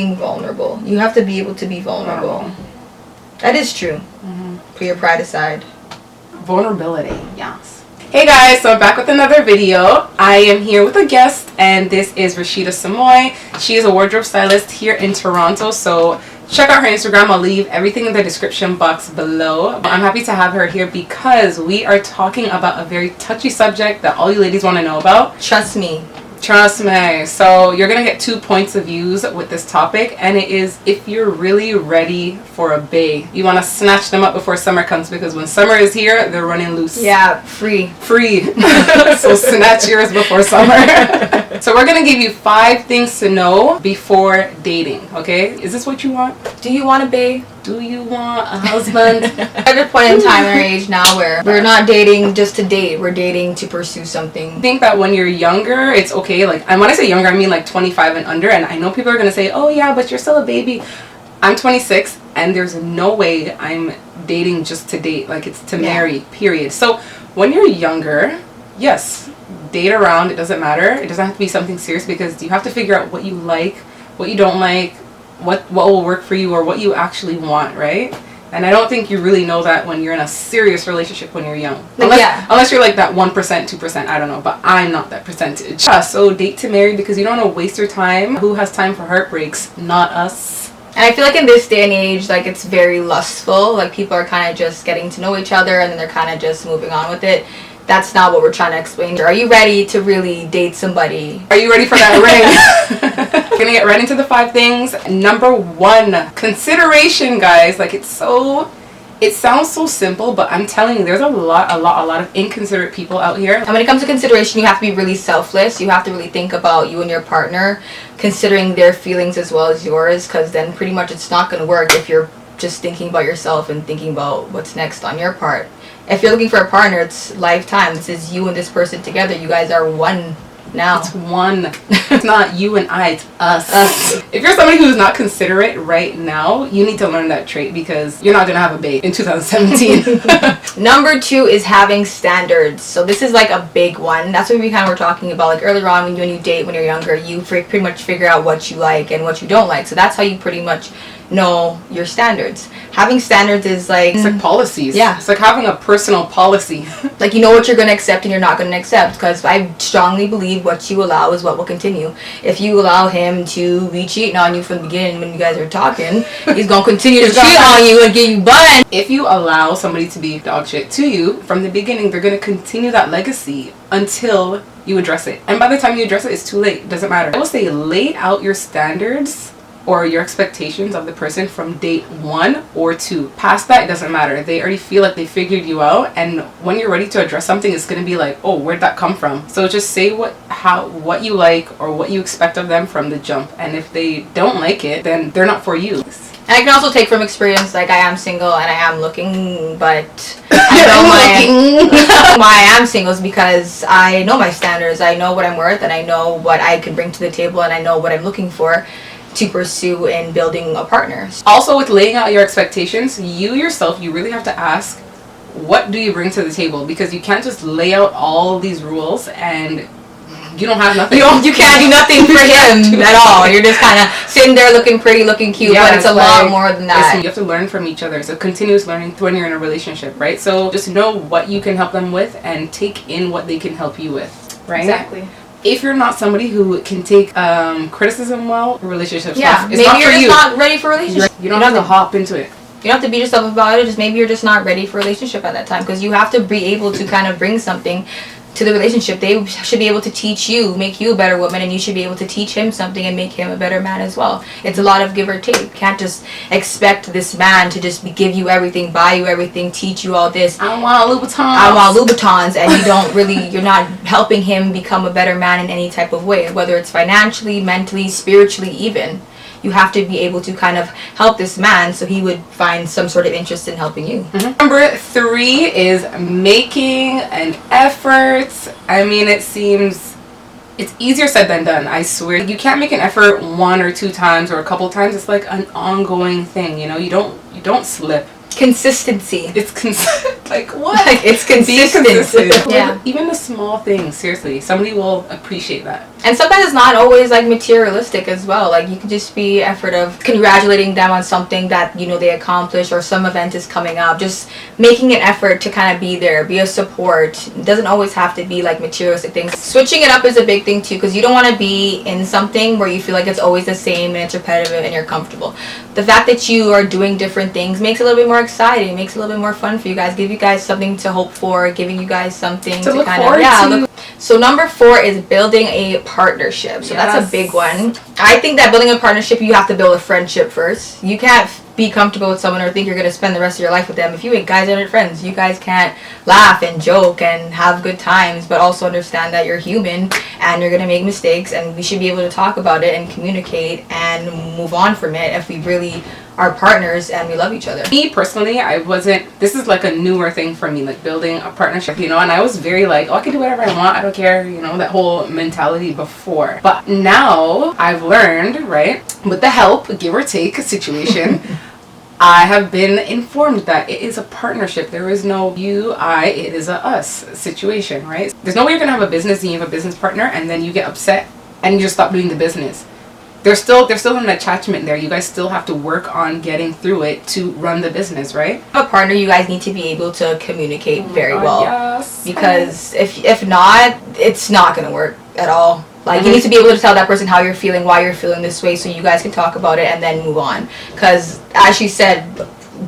Being vulnerable. You have to be able to be vulnerable. That is true. Put your pride aside. Vulnerability, yes. Hey guys, so I'm back with another video. I am here with a guest, and this is Shida Samoy. She is a wardrobe stylist here in Toronto, so check out her Instagram. I'll leave everything in the description box below. I'm happy to have her here because we are talking about a very touchy subject that all you ladies want to know about. Trust me. Trust me. So you're gonna get 2 points of views with this topic, and it is if you're really ready for a bae. You want to snatch them up before summer comes, because when summer is here, they're running loose. Yeah, free. So snatch yours before summer. So we're gonna give you 5 things to know before dating. Okay, is this what you want? Do you want a bae? Do you want a husband? At a point in time in our age now where we're not dating just to date, we're dating to pursue something. I think that when you're younger, it's okay. Like, and when I say younger, I mean like 25 and under. And I know people are gonna say, oh yeah, but you're still a baby. I'm 26 and there's no way I'm dating just to date. Like, it's to marry, period. So when you're younger, yes, date around. It doesn't matter. It doesn't have to be something serious, because you have to figure out what you like, what you don't like, what will work for you, or what you actually want, right? And I don't think you really know that when you're in a serious relationship when you're young. Unless you're like that 1%, 2%, I don't know, but I'm not that percentage. Yeah, so date to marry, because you don't want to waste your time. Who has time for heartbreaks? Not us. And I feel like in this day and age, like, it's very lustful. Like, people are kind of just getting to know each other and then they're kind of just moving on with it. That's not what we're trying to explain. Are you ready to really date somebody? Are you ready for that ring? We're gonna get right into the 5 things. Number 1, consideration, guys. Like, it sounds so simple, but I'm telling you, there's a lot of inconsiderate people out here. And when it comes to consideration, you have to be really selfless. You have to really think about you and your partner, considering their feelings as well as yours, because then pretty much it's not going to work if you're just thinking about yourself and thinking about what's next on your part. If you're looking for a partner, it's lifetime. This is you and this person together. You guys are one now. It's one. It's not you and I, it's us. If you're somebody who's not considerate right now, you need to learn that trait, because you're not going to have a babe in 2017. Number 2 is having standards. So this is like a big one. That's what we kind of were talking about. Like, earlier on, when you date when you're younger, you pretty much figure out what you like and what you don't like. So that's how you pretty much know your standards. Having standards is like... It's like policies. Yeah. It's like having a personal policy. Like, you know what you're going to accept and you're not going to accept, because I strongly believe what you allow is what will continue. If you allow him to be cheating on you from the beginning when you guys are talking, he's going to continue to cheat on you and get you butt. If you allow somebody to be dog shit to you from the beginning, they're going to continue that legacy until you address it. And by the time you address it, it's too late. It doesn't matter. I will say, lay out your standards or your expectations of the person from date 1 or 2. Past that, it doesn't matter. They already feel like they figured you out, and when you're ready to address something, it's going to be like, oh, where'd that come from? So just say what you like or what you expect of them from the jump, and if they don't like it, then they're not for you. And I can also take from experience, like, I am single and I am looking, but I know why I am single is because I know my standards. I know what I'm worth, and I know what I can bring to the table, and I know what I'm looking for to pursue in building a partner. Also, with laying out your expectations, you yourself, you really have to ask, what do you bring to the table? Because you can't just lay out all these rules and you don't have nothing. You can't do nothing for him at all. You're just kind of sitting there looking pretty, looking cute, but it's a lot more than that. You have to learn from each other. It's a continuous learning when you're in a relationship, right? So just know what you can help them with and take in what they can help you with, right? Exactly. If you're not somebody who can take criticism well, relationship stuff, it's maybe not you're for just you. not ready for a relationship. You don't have to hop into it. You don't have to beat yourself about it. Just maybe you're just not ready for a relationship at that time, because you have to be able to kind of bring something to the relationship. They should be able to teach you, make you a better woman, and you should be able to teach him something and make him a better man as well. It's a lot of give or take. You can't just expect this man to just give you everything, buy you everything, teach you all this. I want Louboutins. I want Louboutins, and you don't really, you're not helping him become a better man in any type of way, whether it's financially, mentally, spiritually even. You have to be able to kind of help this man so he would find some sort of interest in helping you. Number 3 is making an effort. I mean, it seems it's easier said than done, I swear. You can't make an effort 1 or 2 times or a couple times. It's like an ongoing thing, you know. You don't slip. Consistency. It's Like, what? Like, it's consistent. Be consistent. Yeah. Like, even the small things, seriously, somebody will appreciate that. And sometimes it's not always like materialistic as well. Like, you could just be effort of congratulating them on something that, you know, they accomplished, or some event is coming up. Just making an effort to kind of be there, be a support. It doesn't always have to be like materialistic things. Switching it up is a big thing too, because you don't want to be in something where you feel like it's always the same and it's repetitive and you're comfortable. The fact that you are doing different things makes it a little bit more exciting, makes it a little bit more fun for you guys, give you guys something to hope for, giving you guys something to look kind forward of to. look. So number 4 is building a partnership. So that's a big one. I think that building a partnership, you have to build a friendship first. You can't be comfortable with someone or think you're going to spend the rest of your life with them if you ain't guys aren't friends. You guys can't laugh and joke and have good times, but also understand that you're human and you're going to make mistakes, and we should be able to talk about it and communicate and move on from it if we really are partners and we love each other. Me personally, this is like a newer thing for me, like building a partnership, you know, and I was very like, oh, I can do whatever I want, I don't care, you know, that whole mentality before. But now I've learned, right, with the help, give or take situation, I have been informed that it is a partnership. There is no you, I, it is a us situation, right? There's no way you're gonna have a business and you have a business partner and then you get upset and you just stop doing the business. There's still an attachment there. You guys still have to work on getting through it to run the business, right? A partner, you guys need to be able to communicate very well. Yes. Because if not, it's not gonna work at all. Like, you need to be able to tell that person how you're feeling, why you're feeling this way, so you guys can talk about it and then move on. Because, as she said,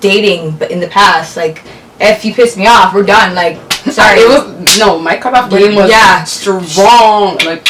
dating in the past, like, if you piss me off, we're done. Like, sorry. My cutoff game was strong. Like,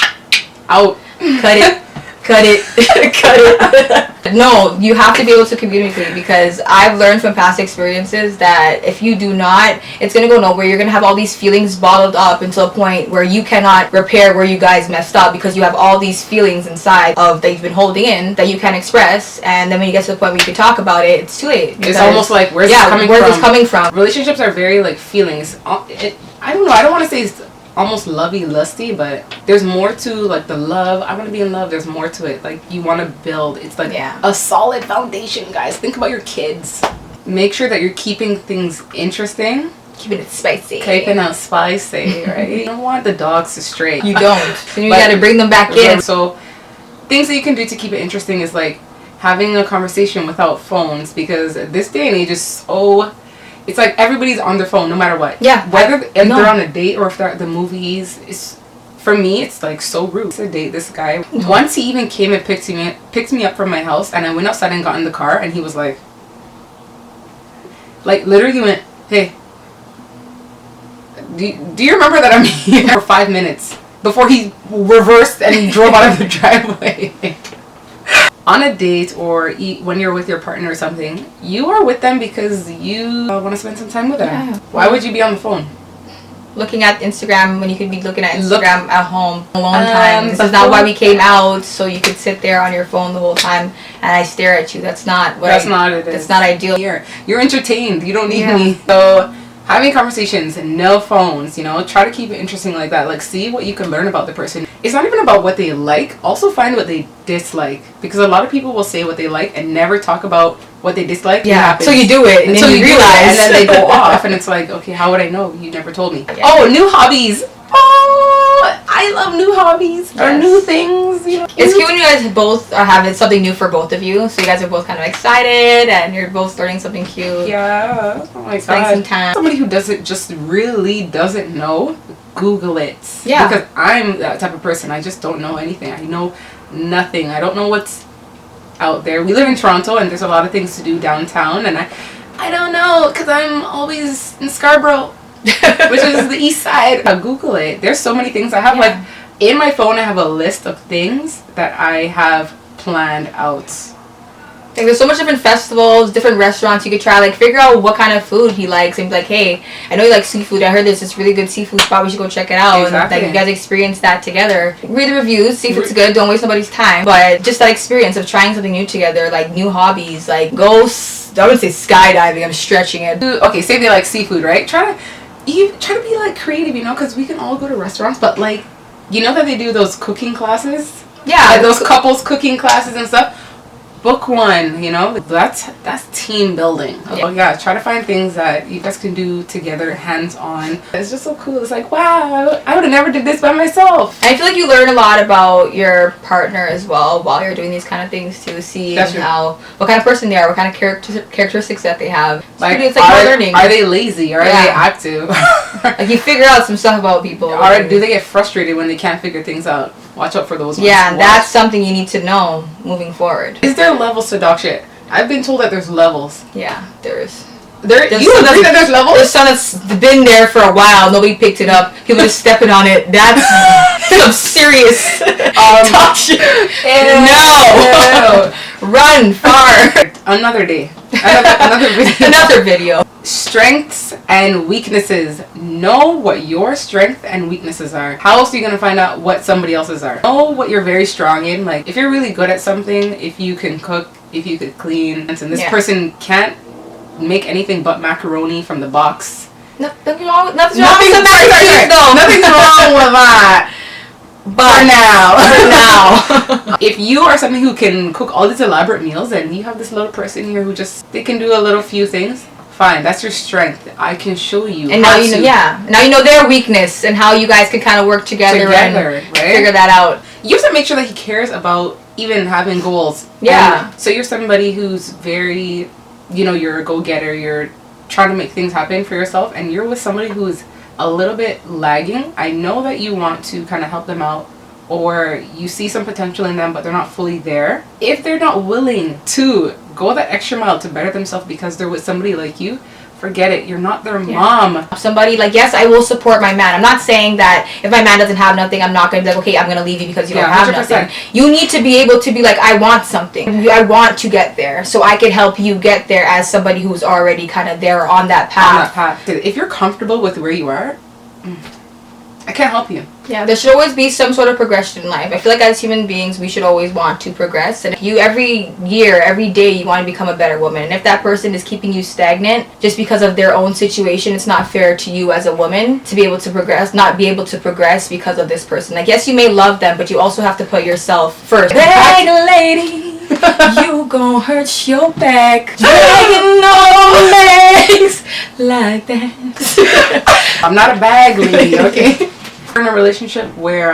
out. Cut it. Cut it. Cut it. No, you have to be able to communicate, because I've learned from past experiences that if you do not, it's going to go nowhere. You're going to have all these feelings bottled up until a point where you cannot repair where you guys messed up, because you have all these feelings inside of that you've been holding in that you can't express, and then when you get to the point where you can talk about it, it's too late. It's almost like, where's this coming from? Relationships are very like feelings. I don't know, I don't want to say it's almost lovey-lusty, but there's more to like the love. I want to be in love. There's more to it. Like, you want to build. It's like a solid foundation, guys. Think about your kids. Make sure that you're keeping things interesting. Keeping it spicy. Keeping it spicy, right? You don't want the dogs to stray. You don't. So you got to bring them back in. So things that you can do to keep it interesting is like having a conversation without phones, because this day and age is so... It's like everybody's on their phone no matter what. Yeah. Whether if they're on a date or if they're at the movies, for me it's like so rude to date this guy. Once he even came and picked me up from my house, and I went outside and got in the car, and he was like literally went, hey, do you remember that I'm here for 5 minutes before he reversed and drove out of the driveway. On a date or when you're with your partner or something, you are with them because you want to spend some time with them. Yeah. Why would you be on the phone? Looking at Instagram when you could be looking at Instagram at home alone time. This is not why we came out, so you could sit there on your phone the whole time and I stare at you. That's not ideal. You're entertained. You don't need me. So having conversations and no phones, you know, try to keep it interesting like that. Like, see what you can learn about the person. It's not even about what they like. Also find what they dislike, because a lot of people will say what they like and never talk about what they dislike. Yeah, so you do it and then you realize, and then they go off, and it's like, okay, how would I know? You never told me. Yeah. Oh, new hobbies. Oh, I love new hobbies or new things. You know, it's cute when you guys both are having something new for both of you. So you guys are both kind of excited and you're both learning something cute. Yeah. Oh my God. Some time. Somebody who really doesn't know, Google it. Yeah. Because I'm that type of person. I just don't know anything. I know nothing. I don't know what's out there. We live in Toronto and there's a lot of things to do downtown, and I don't know, because I'm always in Scarborough. Which is the east side. I'll Google it. There's so many things. I have like in my phone I have a list of things that I have planned out. Like, there's so much different festivals, different restaurants you could try. Like, figure out what kind of food he likes and be like, hey, I know you like seafood. I heard there's this really good seafood spot. We should go check it out. Exactly. And like, you guys experience that together. Read the reviews, see if it's good. Don't waste somebody's time. But just that experience of trying something new together, like new hobbies, like I wouldn't say skydiving. I'm stretching it. Okay, say they like seafood, right? Try to be like creative, you know, because we can all go to restaurants, but like, you know that they do those cooking classes? Yeah. Like those couples cooking classes and stuff. book one, you know. That's team building. Oh yeah, try to find things that you guys can do together, hands on. It's just so cool. It's like, wow, I would have never did this by myself. I feel like you learn a lot about your partner as well while you're doing these kind of things too. Seeing what kind of person they are, what kind of characteristics that they have. It's like learning. Are they lazy? Are they active? Like you figure out some stuff about people. Or do they get frustrated when they can't figure things out? Watch out for those ones. Yeah, that's something you need to know moving forward. Is there levels to dog shit? I've been told that there's levels. Yeah, there is. You agree that there's levels? There's some that's been there for a while. Nobody picked it up. People just stepping on it. That's some serious dog shit. No. Run far. Another day. Another video. Another video. Strengths and weaknesses. Know what your strengths and weaknesses are. How else are you going to find out what somebody else's are? Know what you're very strong in. Like, if you're really good at something, if you can cook, if you could clean, and this person can't make anything but macaroni from the box. Nothing's wrong with that. Nothing's wrong with that. But now, if you are somebody who can cook all these elaborate meals and you have this little person here who they can do a little few things, fine, that's your strength. I can show you. And now you know, now you know their weakness and how you guys can kind of work together and figure that out. You have to make sure that he cares about even having goals. Yeah. And so you're somebody who's very, you're a go-getter. You're trying to make things happen for yourself, and you're with somebody who's a little bit lagging. I know that you want to kind of help them out, or you see some potential in them but they're not fully there. If they're not willing to go that extra mile to better themselves because they're with somebody like you, forget it. You're not their mom. Somebody like, yes, I will support my man. I'm not saying that if my man doesn't have nothing, I'm not going to be like, okay, I'm going to leave you because you don't have 100%. Nothing. You need to be able to be like, I want something. I want to get there, so I can help you get there as somebody who's already kind of there on that path. If you're comfortable with where you are, I can't help you. Yeah, there should always be some sort of progression in life. I feel like as human beings, we should always want to progress. And every year, every day, you want to become a better woman. And if that person is keeping you stagnant just because of their own situation, it's not fair to you as a woman to be able to progress, not be able to progress because of this person. Like, yes, you may love them, but you also have to put yourself first. Beg lady, you gon' hurt your back. Dragging no legs like that. I'm not a bag lady, okay? In a relationship where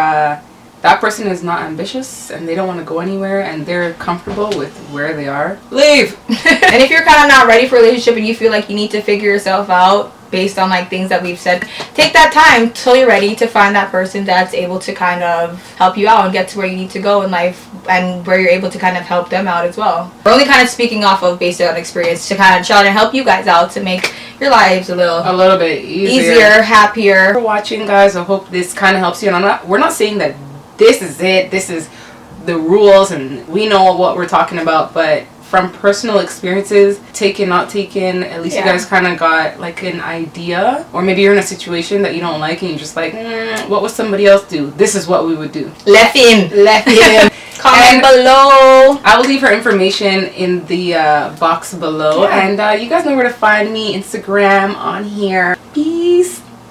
that person is not ambitious and they don't want to go anywhere and they're comfortable with where they are, leave. And if you're kind of not ready for a relationship and you feel like you need to figure yourself out based on like things that we've said, take that time till you're ready to find that person that's able to kind of help you out and get to where you need to go in life, and where you're able to kind of help them out as well. We're only kind of speaking off of based on experience to kind of try to help you guys out to make your lives a little bit easier, happier. For watching, guys, I hope this kind of helps you. And we're not saying that this is it, this is the rules and we know what we're talking about, but from personal experiences, taken, not taken, at least you guys kind of got like an idea. Or maybe you're in a situation that you don't like and you're just like, what would somebody else do? This is what we would do. Left in. Comment below. I will leave her information in the box below. And you guys know where to find me. Instagram on here.